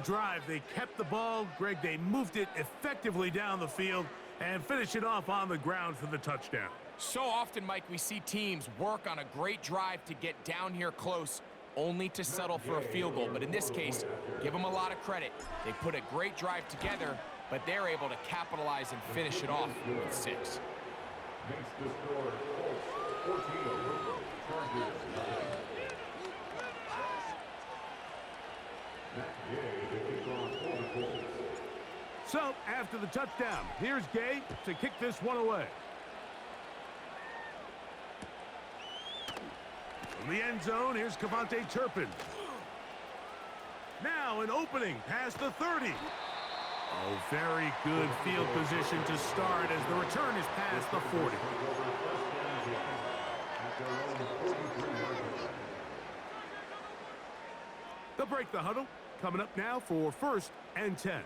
Drive, they kept the ball. Greg, they moved it effectively down the field and finished it off on the ground for the touchdown. So often, Mike, we see teams work on a great drive to get down here close, only to settle for a field goal. But in this case, give them a lot of credit. They put a great drive together, but they're able to capitalize and finish it off with 6. Makes the score 14 Chargers. So, after the touchdown, here's Gay to kick this one away. From the end zone, here's Cavante Turpin. Now an opening past the 30. Oh, very good field position to start as the return is past the 40. They'll break the huddle. Coming up now for 1st and 10.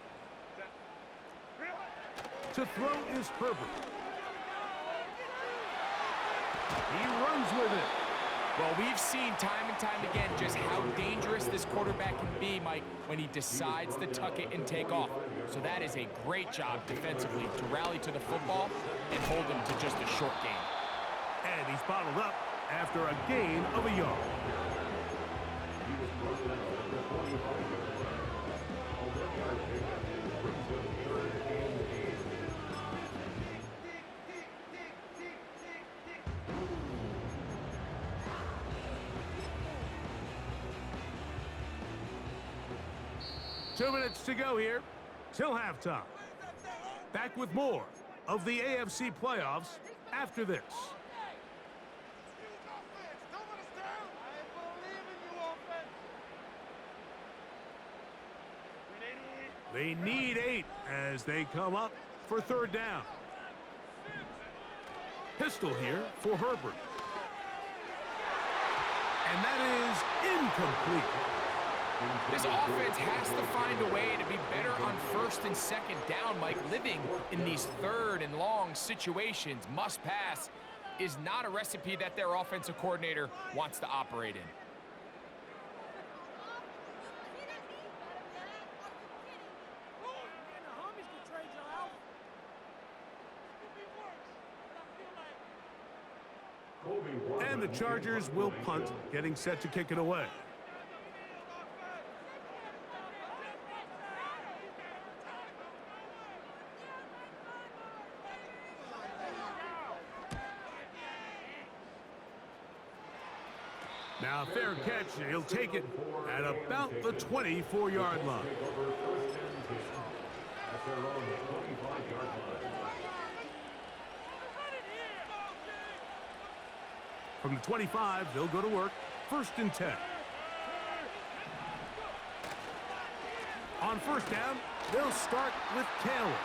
To throw is Herbert. He runs with it. Well, we've seen time and time again just how dangerous this quarterback can be, Mike, when he decides to tuck it and take off. So that is a great job defensively to rally to the football and hold him to just a short gain. And he's bottled up after a gain of a yard. Two minutes to go here till halftime. Back with more of the AFC playoffs after this. They need 8 as they come up for 3rd down. Pistol here for Herbert. And that is incomplete. This offense has to find a way to be better on 1st and 2nd down, Mike. Living in these 3rd and long situations, must pass, is not a recipe that their offensive coordinator wants to operate in. And the Chargers will punt, getting set to kick it away. Now, fair catch, and he'll take it at about the 24-yard line. From the 25, they'll go to work. 1st and 10. On 1st down, they'll start with Taylor.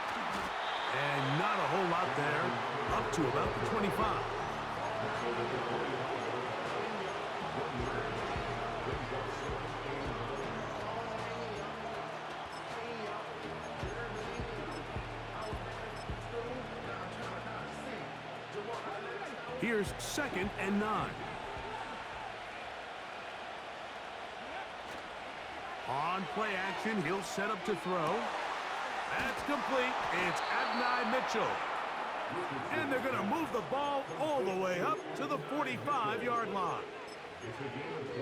And not a whole lot there, up to about the 25. Here's 2nd and 9. On play action, he'll set up to throw. That's complete. It's Adonai Mitchell. And they're going to move the ball all the way up to the 45-yard line.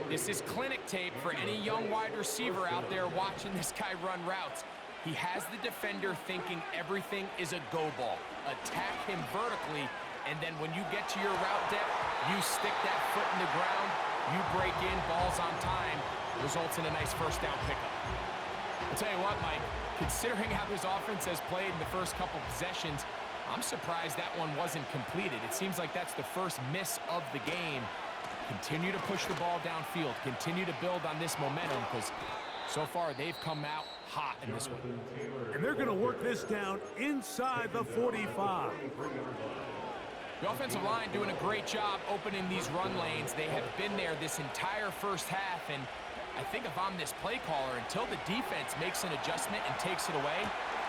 This is clinic tape for any young wide receiver out there watching this guy run routes. He has the defender thinking everything is a go ball. Attack him vertically, and then when you get to your route depth, you stick that foot in the ground, you break in, balls on time, results in a nice 1st down pickup. I'll tell you what, Mike, considering how this offense has played in the first couple possessions, I'm surprised that one wasn't completed. It seems like that's the first miss of the game. Continue to push the ball downfield. Continue to build on this momentum because so far they've come out hot in this one. And they're going to work this down inside the 45. The offensive line doing a great job opening these run lanes. They have been there this entire 1st half, and I think if I'm this play caller, until the defense makes an adjustment and takes it away,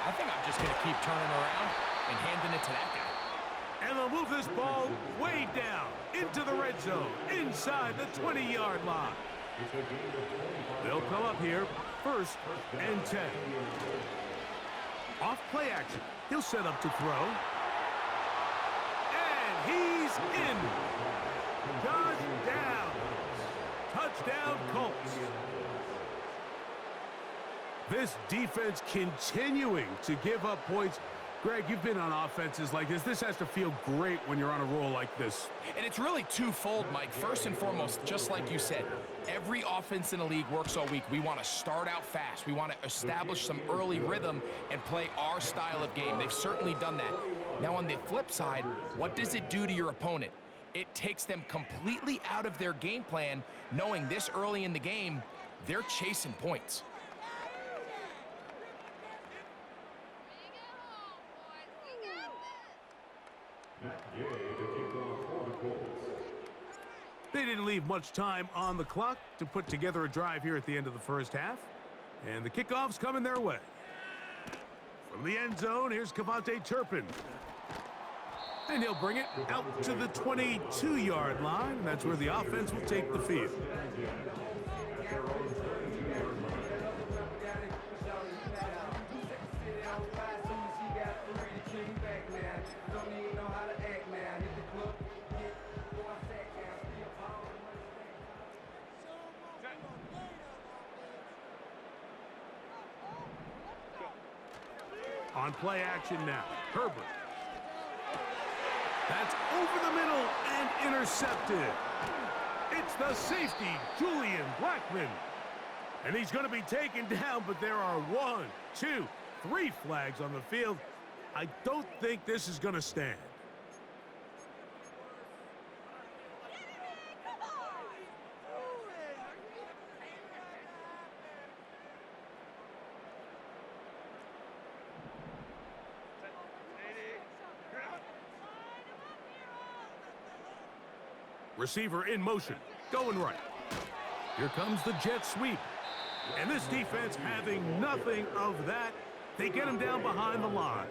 I think I'm just going to keep turning around and handing it to that guy. And they'll move this ball way down into the red zone, inside the 20-yard line. They'll come up here first and 10. Off play action. He'll set up to throw. And he's in. Josh Downs. Touchdown, Colts. This defense continuing to give up points. Greg, you've been on offenses like this. This has to feel great when you're on a roll like this. And it's really twofold, Mike. First and foremost, just like you said, every offense in the league works all week. We want to start out fast. We want to establish some early rhythm and play our style of game. They've certainly done that. Now, on the flip side, what does it do to your opponent? It takes them completely out of their game plan, knowing this early in the game, they're chasing points. They didn't leave much time on the clock to put together a drive here at the end of the first half. And the kickoff's coming their way. From the end zone, here's Cavante Turpin. And he'll bring it out to the 22-yard line. That's where the offense will take the field. On play action now, Herbert. That's over the middle and intercepted. It's the safety, Julian Blackman. And he's going to be taken down, but there are 1, 2, 3 flags on the field. I don't think this is going to stand. Receiver in motion, going right. Here comes the jet sweep. And this defense having nothing of that. They get him down behind the line.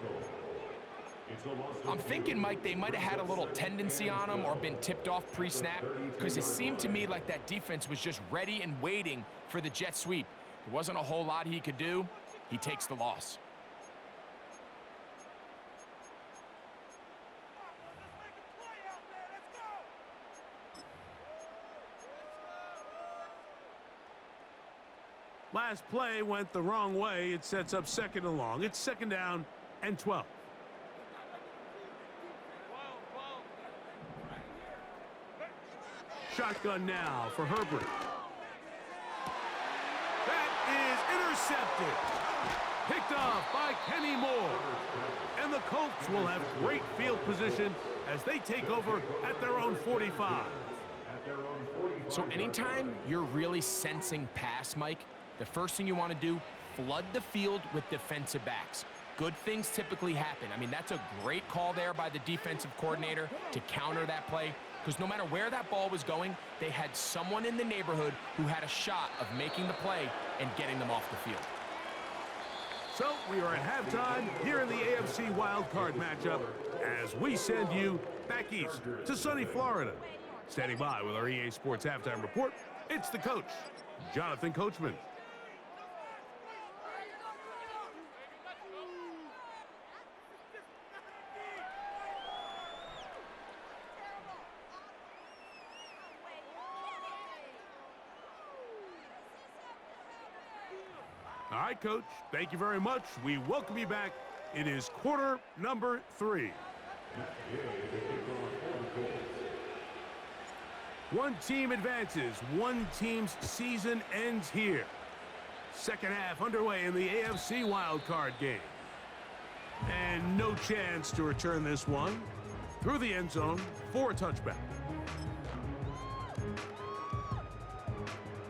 I'm thinking, Mike, they might have had a little tendency on him or been tipped off pre-snap, because it seemed to me like that defense was just ready and waiting for the jet sweep. There wasn't a whole lot he could do. He takes the loss. Last play went the wrong way. It sets up second and long. It's second down and 12. Shotgun now for Herbert. That is intercepted. Picked off by Kenny Moore. And the Colts will have great field position as they take over at their own 45. So anytime you're really sensing pass, Mike, the first thing you want to do, flood the field with defensive backs. Good things typically happen. I mean, that's a great call there by the defensive coordinator to counter that play, because no matter where that ball was going, they had someone in the neighborhood who had a shot of making the play and getting them off the field. So we are at halftime here in the AFC wildcard matchup as we send you back east to sunny Florida. Standing by with our EA Sports Halftime Report, it's the coach, Jonathan Coachman. All right, Coach, thank you very much. We welcome you back. It is quarter number 3. One team advances. One team's season ends here. Second half underway in the AFC wildcard game. And no chance to return this one through the end zone for a touchback.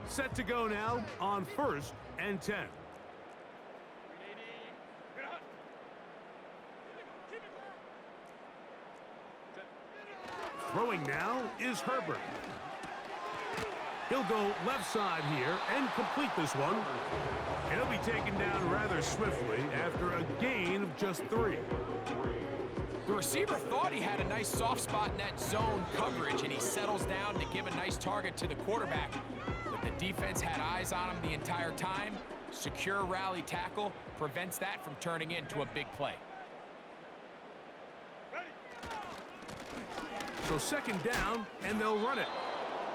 Set to go now on first and 10. Throwing now is Herbert. He'll go left side here and complete this one. And he'll be taken down rather swiftly after a gain of just 3. The receiver thought he had a nice soft spot in that zone coverage, and he settles down to give a nice target to the quarterback. But the defense had eyes on him the entire time. Secure rally tackle prevents that from turning into a big play. So second down, and they'll run it.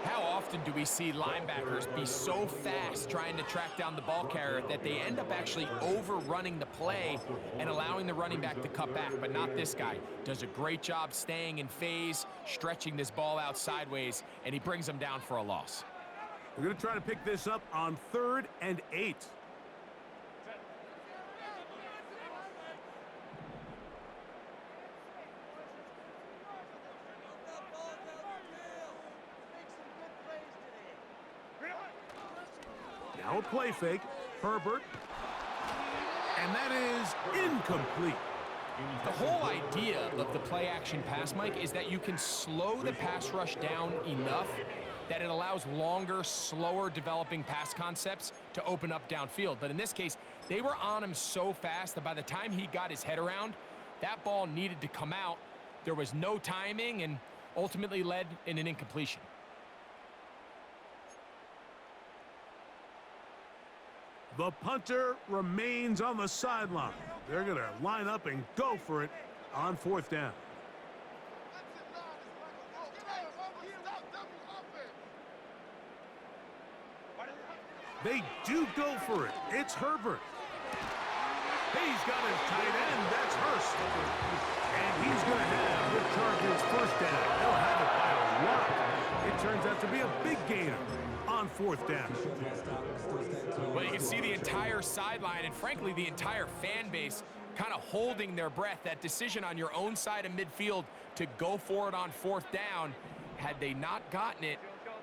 How often do we see linebackers be so fast trying to track down the ball carrier that they end up actually overrunning the play and allowing the running back to cut back? But not this guy. Does a great job staying in phase, stretching this ball out sideways, and he brings them down for a loss. We're going to try to pick this up on 3rd and 8. Now a play fake. Herbert. And that is incomplete. The whole idea of the play-action pass, Mike, is that you can slow the pass rush down enough that it allows longer, slower developing pass concepts to open up downfield. But in this case, they were on him so fast that by the time he got his head around, that ball needed to come out. There was no timing and ultimately led in an incompletion. The punter remains on the sideline. They're going to line up and go for it on 4th down. They do go for it. It's Herbert. He's got his tight end. That's Hurst. And he's going to have the Chargers first down. They'll have it by a lot. It turns out to be a big gainer on 4th down. Well, you can see the entire sideline and, frankly, the entire fan base kind of holding their breath. That decision on your own side of midfield to go for it on 4th down, had they not gotten it,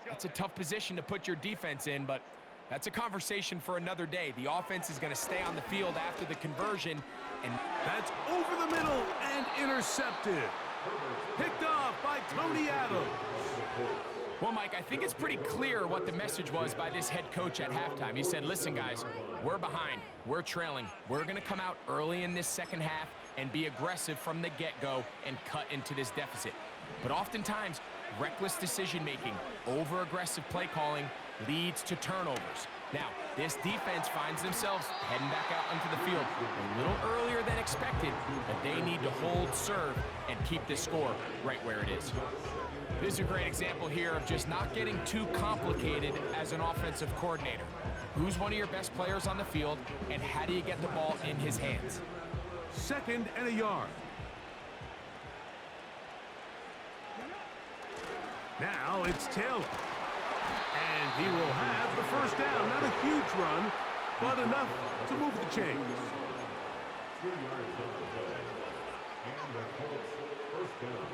that's a tough position to put your defense in, but that's a conversation for another day. The offense is going to stay on the field after the conversion, and that's over the middle and intercepted. Picked off by Tony Adams. Well, Mike, I think it's pretty clear what the message was by this head coach at halftime. He said, listen, guys, we're behind. We're trailing. We're going to come out early in this second half and be aggressive from the get-go and cut into this deficit. But oftentimes, reckless decision-making, over-aggressive play calling leads to turnovers. Now, this defense finds themselves heading back out onto the field a little earlier than expected, but they need to hold serve and keep this score right where it is. This is a great example here of just not getting too complicated as an offensive coordinator. Who's one of your best players on the field, and how do you get the ball in his hands? 2nd and a yard. Now it's Taylor. And he will have the first down. Not a huge run, but enough to move the chains. 2 yards on the play. And the Colts first down.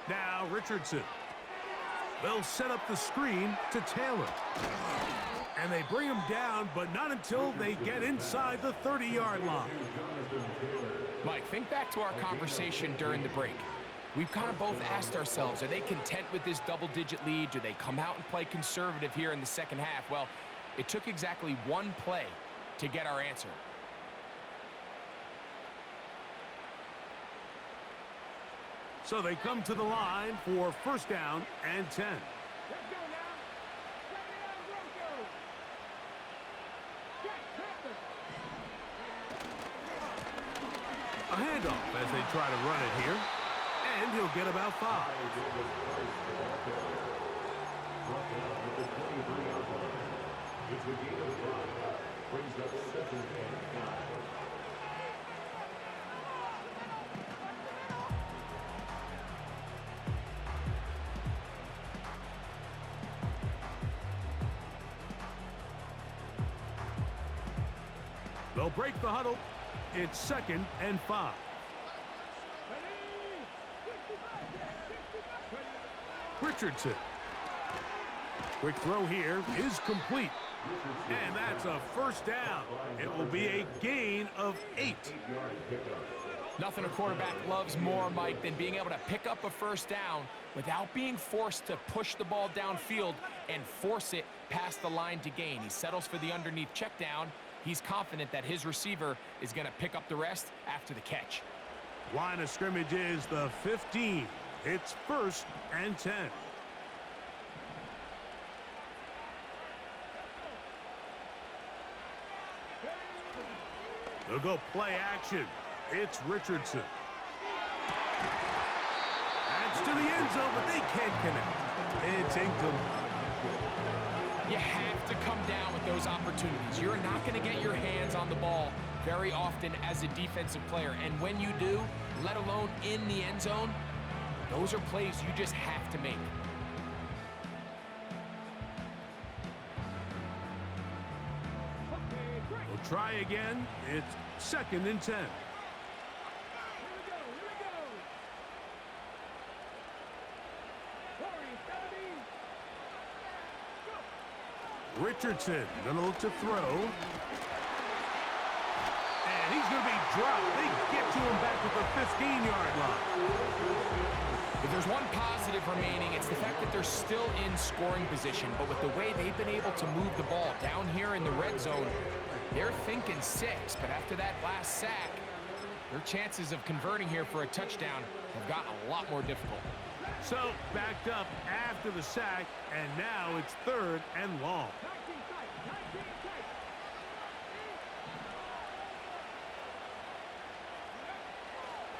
Now Richardson. They'll set up the screen to Taylor. And they bring him down, but not until they get inside the 30-yard line. Mike, think back to our conversation during the break. We've kind of both asked ourselves, are they content with this double-digit lead? Do they come out and play conservative here in the second half? Well, it took exactly one play to get our answer. So they come to the line for first down and 10. A handoff as they try to run it here. And he'll get about 5. It's a gain of 5. Brings up 2nd and 5. They'll break the huddle. It's 2nd and 5. Richardson. Quick throw here is complete. And that's a first down. It will be a gain of 8. Nothing a quarterback loves more, Mike, than being able to pick up a first down without being forced to push the ball downfield and force it past the line to gain. He settles for the underneath check down, He's confident that his receiver is going to pick up the rest after the catch. Line of scrimmage is the 15. It's 1st and 10. They'll go play action. It's Richardson. That's to the end zone, but they can't connect. It's incomplete. You have to come down with those opportunities. You're not going to get your hands on the ball very often as a defensive player. And when you do, let alone in the end zone, those are plays you just have to make. We'll try again. It's 2nd and 10. Richardson gonna look to throw. And he's gonna be dropped. They get to him back at the 15-yard line. If there's one positive remaining, it's the fact that they're still in scoring position. But with the way they've been able to move the ball down here in the red zone, they're thinking 6. But after that last sack, their chances of converting here for a touchdown have gotten a lot more difficult. So backed up after the sack, and now it's 3rd and long.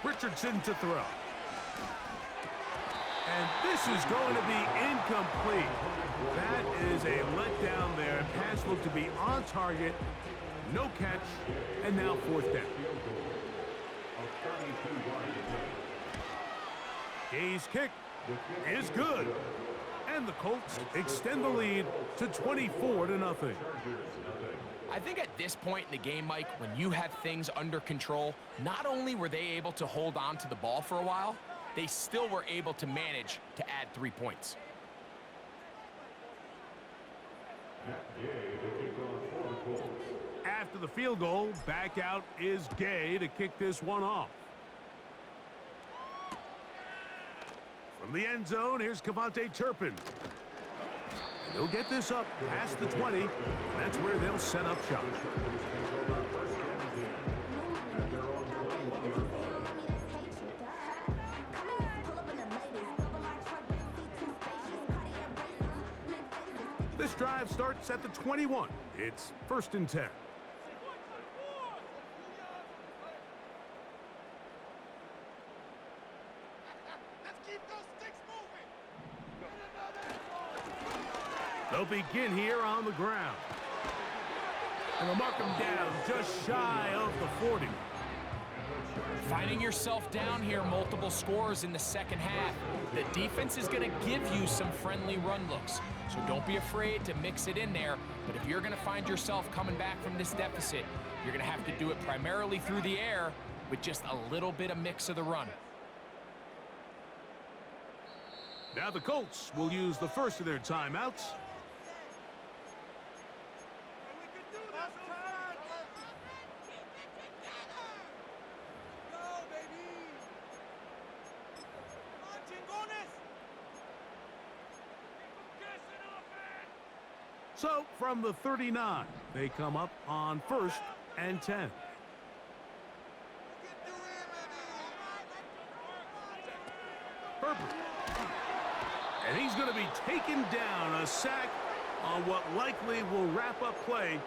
Richardson to throw. And this is going to be incomplete. That is a letdown there. Pass looked to be on target. No catch. And now 4th down. Gay's kick is good. And the Colts extend the lead to 24-0. I think at this point in the game, Mike, when you have things under control, not only were they able to hold on to the ball for a while, they still were able to manage to add 3 points. After the field goal, back out is Gay to kick this one off. From the end zone, here's Cavante Turpin. They'll get this up past the 20. And that's where they'll set up shop. This drive starts at the 21. It's 1st and 10. They'll begin here on the ground. And they'll mark them down just shy of the 40. Finding yourself down here multiple scores in the second half, the defense is going to give you some friendly run looks. So don't be afraid to mix it in there. But if you're going to find yourself coming back from this deficit, you're going to have to do it primarily through the air with just a little bit of mix of the run. Now the Colts will use the first of their timeouts. So from the 39, they come up on 1st and 10. Herbert. And he's going to be taken down, a sack on what likely will wrap up play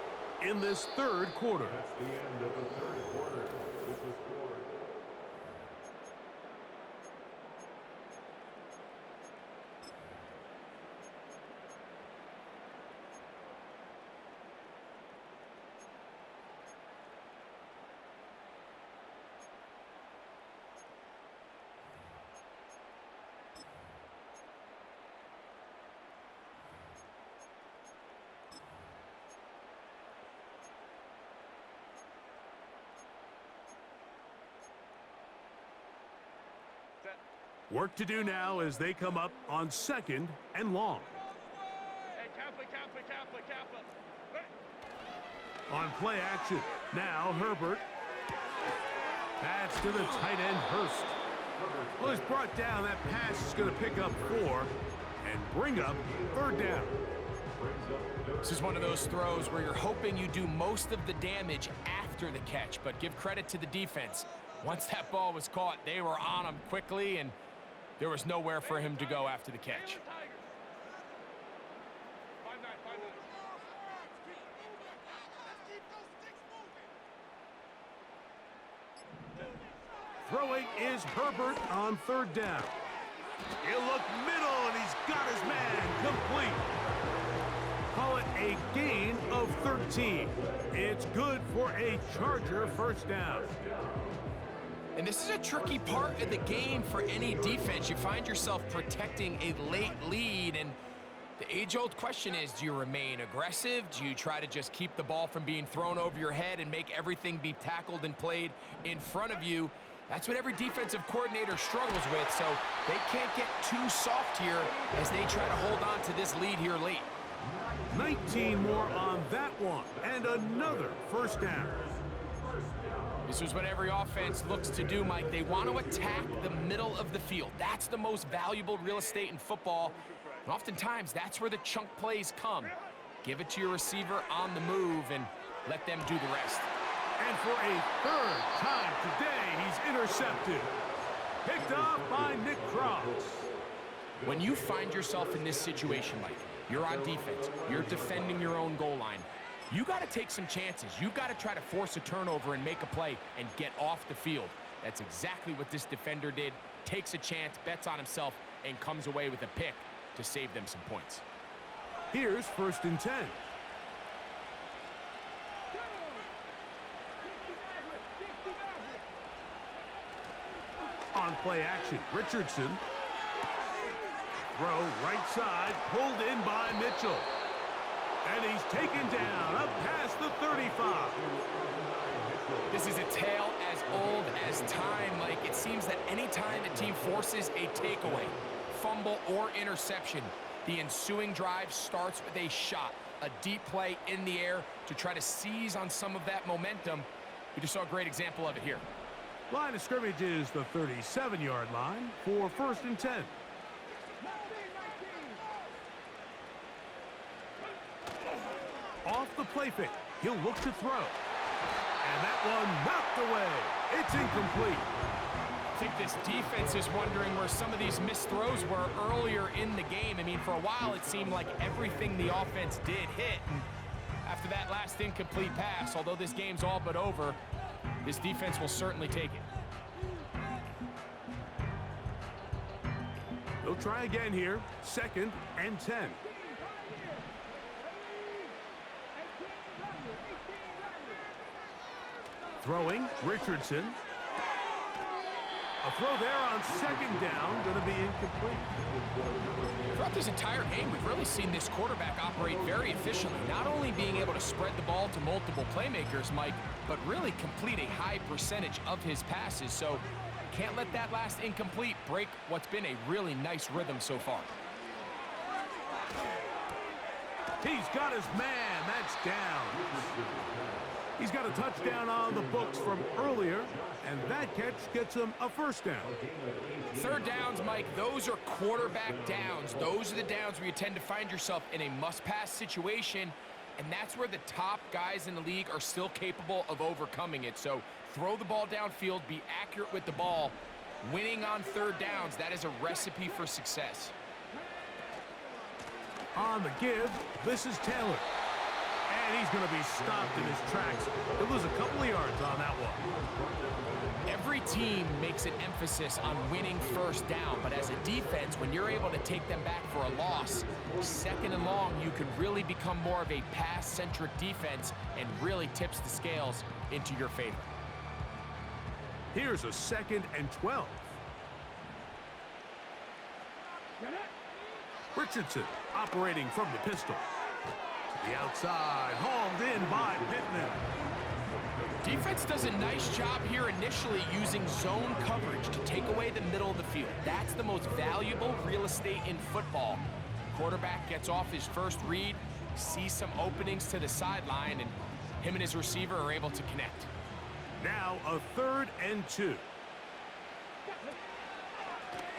in this 3rd quarter. That's the end of the 3rd quarter. This is scored. Work to do now as they come up on 2nd and long. On play action, now Herbert. That's to the tight end, Hurst. Well, he's brought down. That pass is going to pick up 4 and bring up 3rd down. This is one of those throws where you're hoping you do most of the damage after the catch, but give credit to the defense. Once that ball was caught, they were on him quickly, and there was nowhere for him to go after the catch. Throwing is Herbert on third down. He'll look middle, and he's got his man complete. Call it a gain of 13. It's good for a Charger first down. And this is a tricky part of the game for any defense. You find yourself protecting a late lead, and the age-old question is, do you remain aggressive? Do you try to just keep the ball from being thrown over your head and make everything be tackled and played in front of you? That's what every defensive coordinator struggles with, so they can't get too soft here as they try to hold on to this lead here late. 19 more on that one, and another first down. This is what every offense looks to do, Mike. They want to attack the middle of the field. That's the most valuable real estate in football, and oftentimes that's where the chunk plays come. Give it to your receiver on the move and let them do the rest. And for a third time today, he's intercepted. Picked off by Nick Cross. When you find yourself in this situation, Mike, you're on defense, you're defending your own goal line, you got to take some chances. You got to try to force a turnover and make a play and get off the field. That's exactly what this defender did. Takes a chance, bets on himself, and comes away with a pick to save them some points. Here's first and 10. On play action, Richardson. Throw right side, pulled in by Mitchell. And he's taken down up past the 35. This is a tale as old as time, Mike. It seems that any time a team forces a takeaway, fumble, or interception, the ensuing drive starts with a shot, a deep play in the air to try to seize on some of that momentum. We just saw a great example of it here. Line of scrimmage is the 37-yard line for first and 10. Off the play fake, he'll look to throw. And that one knocked away. It's incomplete. I think this defense is wondering where some of these missed throws were earlier in the game. I mean, for a while, it seemed like everything the offense did hit. And after that last incomplete pass, although this game's all but over, this defense will certainly take it. They'll try again here. Second and 10. Throwing, Richardson. A throw there on second down, going to be incomplete. Throughout this entire game, we've really seen this quarterback operate very efficiently, not only being able to spread the ball to multiple playmakers, Mike, but really complete a high percentage of his passes. So can't let that last incomplete break what's been a really nice rhythm so far. He's got his man. That's down. He's got a touchdown on the books from earlier, and that catch gets him a first down. Third downs, Mike, those are quarterback downs. Those are the downs where you tend to find yourself in a must-pass situation, and that's where the top guys in the league are still capable of overcoming it. So throw the ball downfield, be accurate with the ball. Winning on third downs, that is a recipe for success. On the give, this is Taylor. And he's going to be stopped in his tracks. He'll lose a couple of yards on that one. Every team makes an emphasis on winning first down, but as a defense, when you're able to take them back for a loss, second and long, you can really become more of a pass-centric defense and really tips the scales into your favor. Here's a second and 12. Richardson operating from the pistol. To the outside, hauled in by Pittman. Defense does a nice job here initially using zone coverage to take away the middle of the field. That's the most valuable real estate in football. Quarterback gets off his first read, sees some openings to the sideline, and him and his receiver are able to connect. Now a third and 2.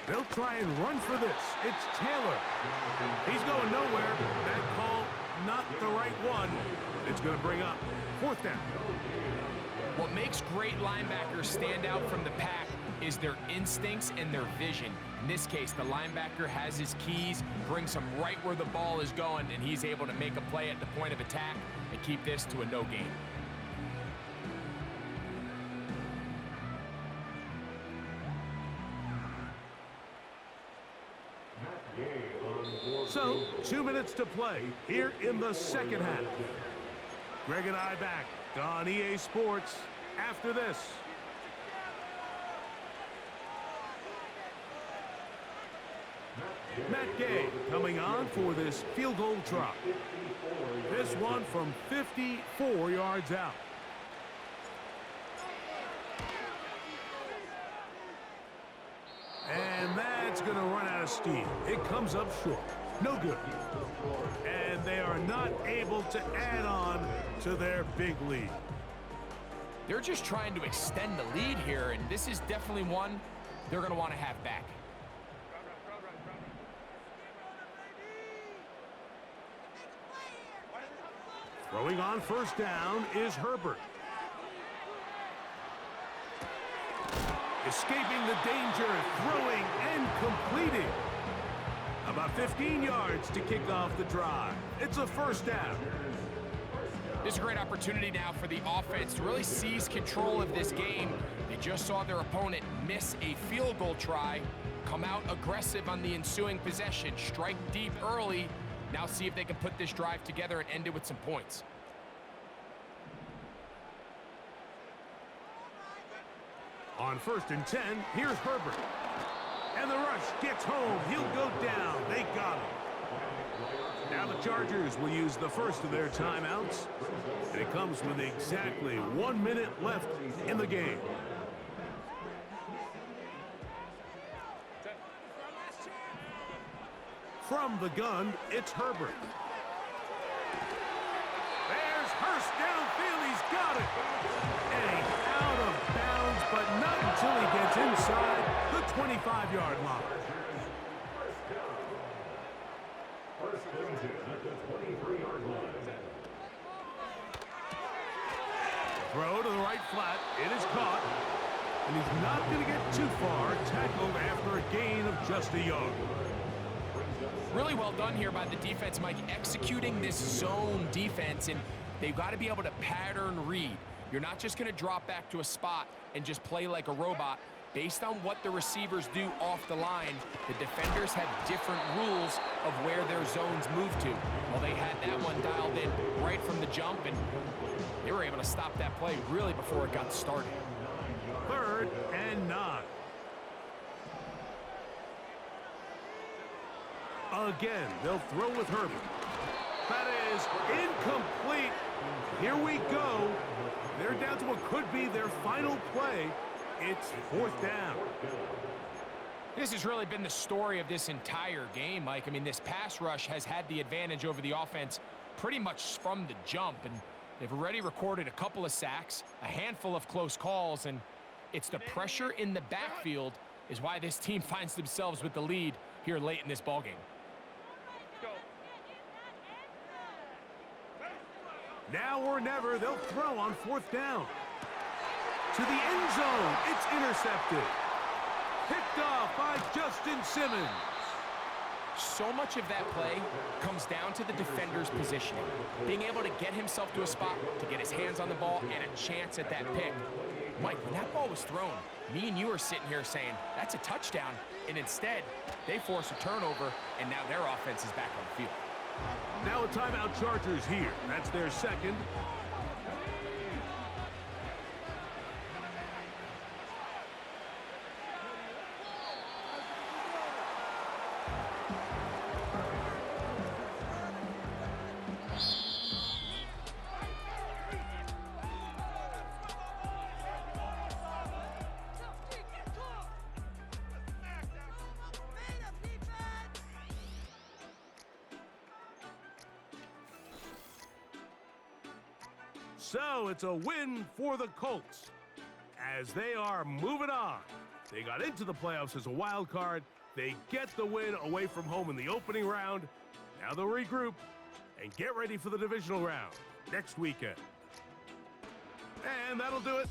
They'll try and run for this. It's Taylor. He's going nowhere. That call, not the right one. It's going to bring up 4th down. What makes great linebackers stand out from the pack is their instincts and their vision. In this case, the linebacker has his keys, brings him right where the ball is going, and he's able to make a play at the point of attack and keep this to a no gain. So, 2 minutes to play here in the second half. Greg and I back on EA Sports after this. Matt Gay coming on for this field goal try. This one from 54 yards out. And that's going to run out of steam. It comes up short. No good. And they are not able to add on to their big lead. They're just trying to extend the lead here, and this is definitely one they're going to want to have back. Throwing on 1st down is Herbert. Escaping the danger, throwing and completing. About 15 yards to kick off the drive. It's a 1st down. This is a great opportunity now for the offense to really seize control of this game. They just saw their opponent miss a field goal try, come out aggressive on the ensuing possession, strike deep early. Now see if they can put this drive together and end it with some points. On 1st and 10, here's Herbert. And the rush gets home. He'll go down. They got him. Now the Chargers will use the first of their timeouts. And it comes with exactly 1 minute left in the game. From the gun, it's Herbert. There's Hurst downfield. He's got it. And he's out of bounds, but not until he gets inside the 25-yard line. Throw to the right flat. It is caught. And he's not going to get too far. Tackled after a gain of just a yard. Really well done here by the defense, Mike, executing this zone defense, and they've got to be able to pattern read. You're not just going to drop back to a spot and just play like a robot. Based on what the receivers do off the line, the defenders have different rules of where their zones move to. Well, they had that one dialed in right from the jump, and they were able to stop that play really before it got started. 3rd and 9. Again, they'll throw with Herbert. That is incomplete. Here we go. They're down to what could be their final play. It's 4th down. This has really been the story of this entire game, Mike. I mean, this pass rush has had the advantage over the offense pretty much from the jump, and they've already recorded a couple of sacks, a handful of close calls, and it's the pressure in the backfield is why this team finds themselves with the lead here late in this ballgame. Now or never, they'll throw on 4th down. To the end zone, it's intercepted. Picked off by Justin Simmons. So much of that play comes down to the defender's positioning. Being able to get himself to a spot, to get his hands on the ball, and a chance at that pick. Mike, when that ball was thrown, me and you are sitting here saying, that's a touchdown. And instead, they force a turnover, and now their offense is back on the field. Now a timeout Chargers here. That's their second. So it's a win for the Colts as they are moving on. They got into the playoffs as a wild card, They get the win away from home in the opening round. Now they'll regroup and get ready for the divisional round next weekend. And that'll do it